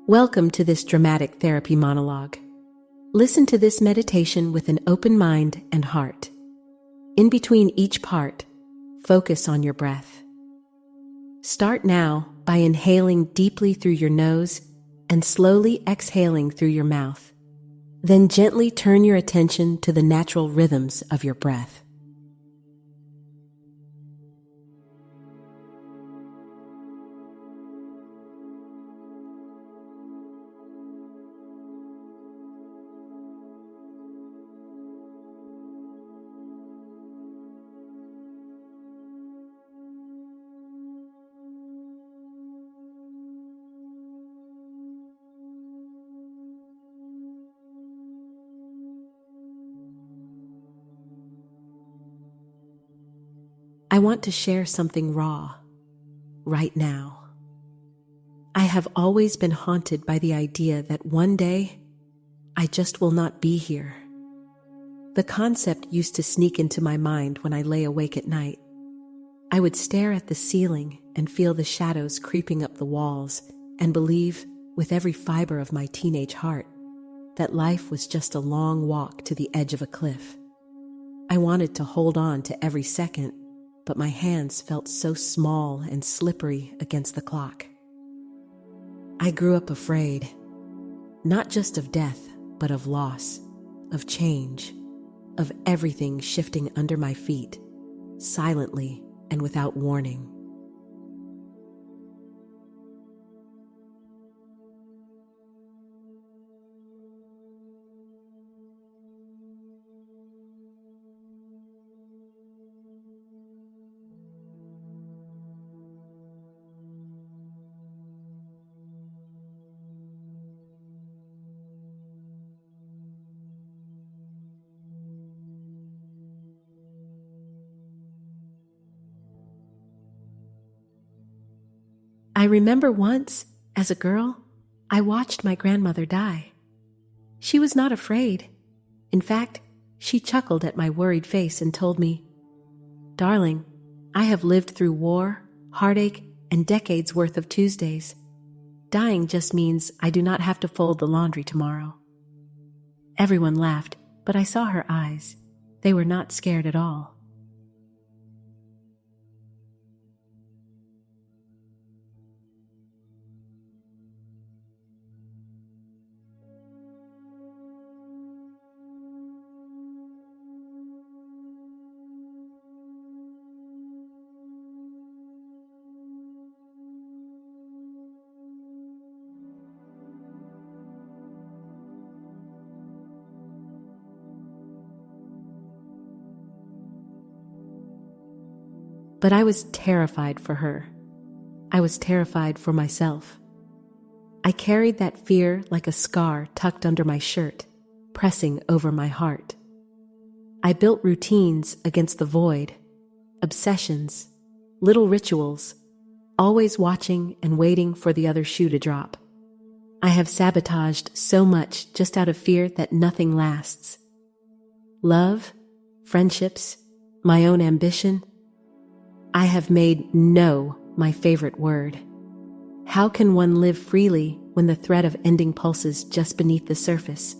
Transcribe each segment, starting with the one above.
Welcome to this dramatic therapy monologue. Listen to this meditation with an open mind and heart. In between each part, focus on your breath. Start now by inhaling deeply through your nose and slowly exhaling through your mouth. Then gently turn your attention to the natural rhythms of your breath. I want to share something raw, right now. I have always been haunted by the idea that one day, I just will not be here. The concept used to sneak into my mind when I lay awake at night. I would stare at the ceiling and feel the shadows creeping up the walls and believe, with every fiber of my teenage heart, that life was just a long walk to the edge of a cliff. I wanted to hold on to every second, but my hands felt so small and slippery against the clock. I grew up afraid, not just of death, but of loss, of change, of everything shifting under my feet, silently and without warning. I remember once, as a girl, I watched my grandmother die. She was not afraid. In fact, she chuckled at my worried face and told me, "Darling, I have lived through war, heartache, and decades worth of Tuesdays. Dying just means I do not have to fold the laundry tomorrow." Everyone laughed, but I saw her eyes. They were not scared at all. But I was terrified for her. I was terrified for myself. I carried that fear like a scar tucked under my shirt, pressing over my heart. I built routines against the void, obsessions, little rituals, always watching and waiting for the other shoe to drop. I have sabotaged so much just out of fear that nothing lasts. Love, friendships, my own ambition. I have made no my favorite word. How can one live freely when the threat of ending pulses just beneath the surface?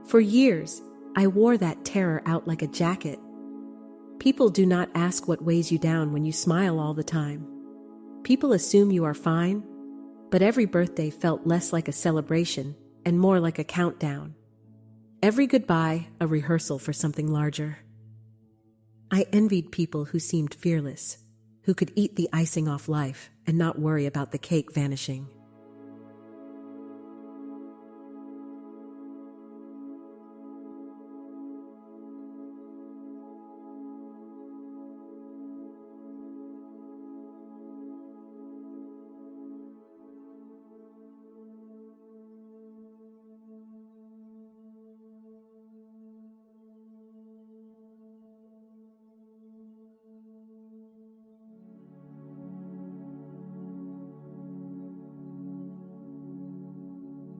For years, I wore that terror out like a jacket. People do not ask what weighs you down when you smile all the time. People assume you are fine, but every birthday felt less like a celebration and more like a countdown. Every goodbye, a rehearsal for something larger. I envied people who seemed fearless, who could eat the icing off life and not worry about the cake vanishing.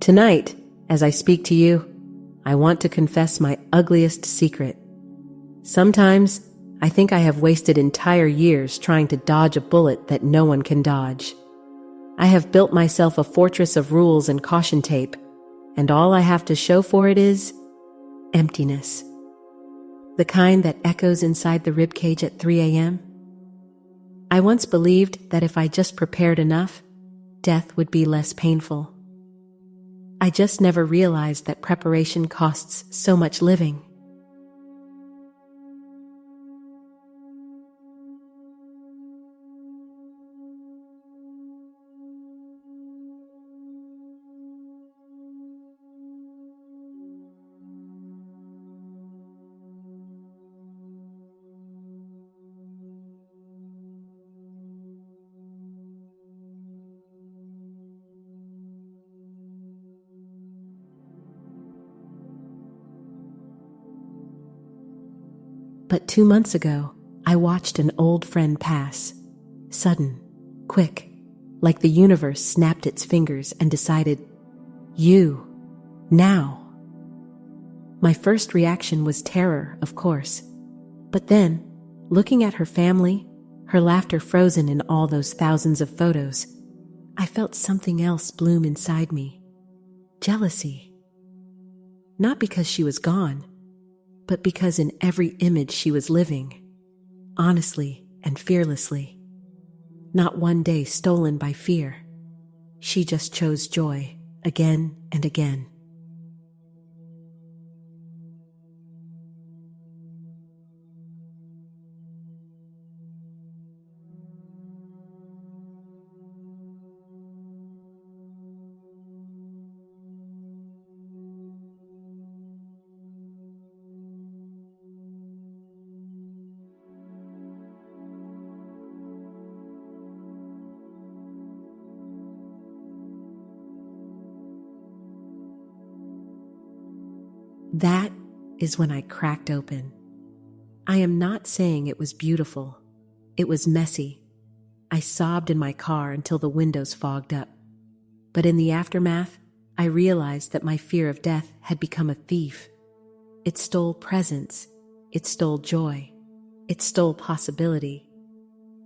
Tonight, as I speak to you, I want to confess my ugliest secret. Sometimes, I think I have wasted entire years trying to dodge a bullet that no one can dodge. I have built myself a fortress of rules and caution tape, and all I have to show for it is emptiness. The kind that echoes inside the ribcage at 3 a.m. I once believed that if I just prepared enough, death would be less painful. I just never realized that preparation costs so much living. But 2 months ago, I watched an old friend pass. Sudden, quick, like the universe snapped its fingers and decided, you, now. My first reaction was terror, of course. But then, looking at her family, her laughter frozen in all those thousands of photos, I felt something else bloom inside me. Jealousy. Not because she was gone, but because in every image she was living, honestly and fearlessly. Not one day stolen by fear. She just chose joy, again and again. That is when I cracked open. I am not saying it was beautiful. It was messy. I sobbed in my car until the windows fogged up. But in the aftermath, I realized that my fear of death had become a thief. It stole presence. It stole joy. It stole possibility.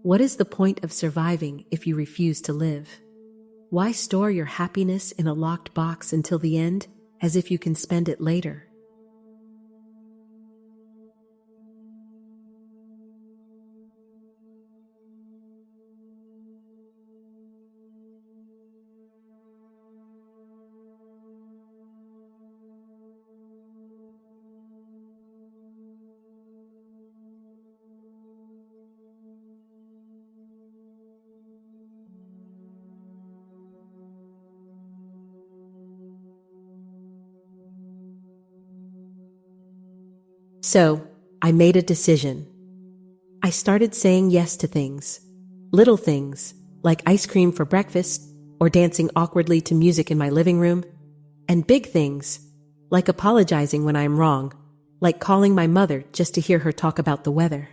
What is the point of surviving if you refuse to live? Why store your happiness in a locked box until the end, as if you can spend it later? So, I made a decision. I started saying yes to things. Little things, like ice cream for breakfast or dancing awkwardly to music in my living room. And big things, like apologizing when I'm wrong, like calling my mother just to hear her talk about the weather.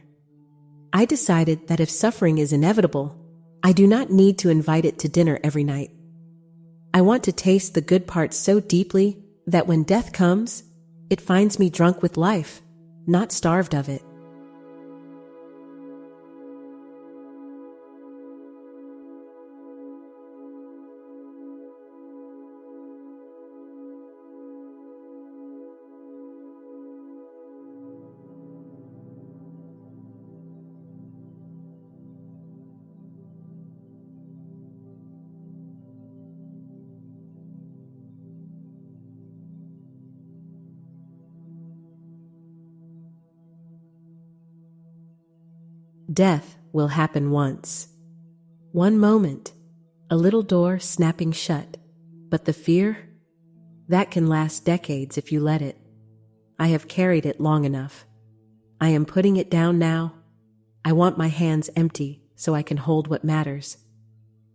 I decided that if suffering is inevitable, I do not need to invite it to dinner every night. I want to taste the good parts so deeply that when death comes, it finds me drunk with life, not starved of it. Death will happen once. One moment, a little door snapping shut. But the fear? That can last decades if you let it. I have carried it long enough. I am putting it down now. I want my hands empty so I can hold what matters.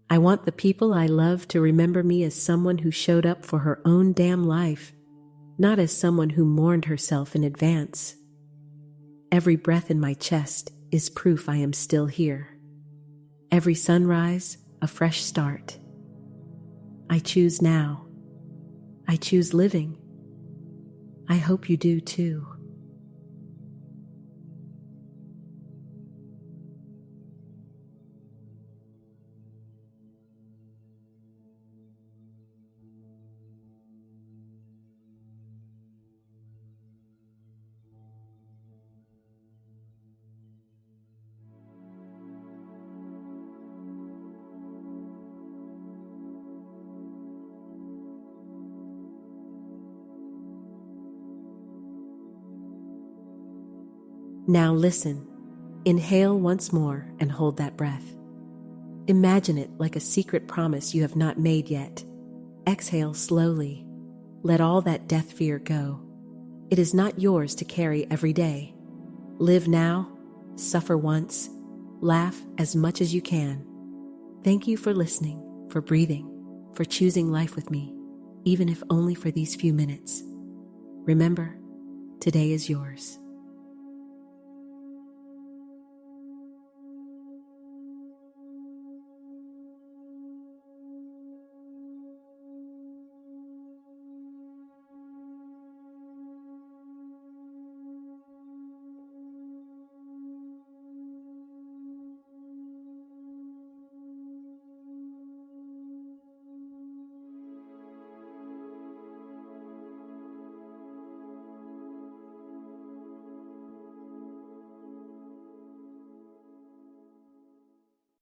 I want the people I love to remember me as someone who showed up for her own damn life, not as someone who mourned herself in advance. Every breath in my chest is proof I am still here. Every sunrise, a fresh start. I choose now. I choose living. I hope you do too. Now listen. Inhale once more and hold that breath. Imagine it like a secret promise you have not made yet. Exhale slowly. Let all that death fear go. It is not yours to carry every day. Live now, suffer once, laugh as much as you can. Thank you for listening, for breathing, for choosing life with me, even if only for these few minutes. Remember, today is yours.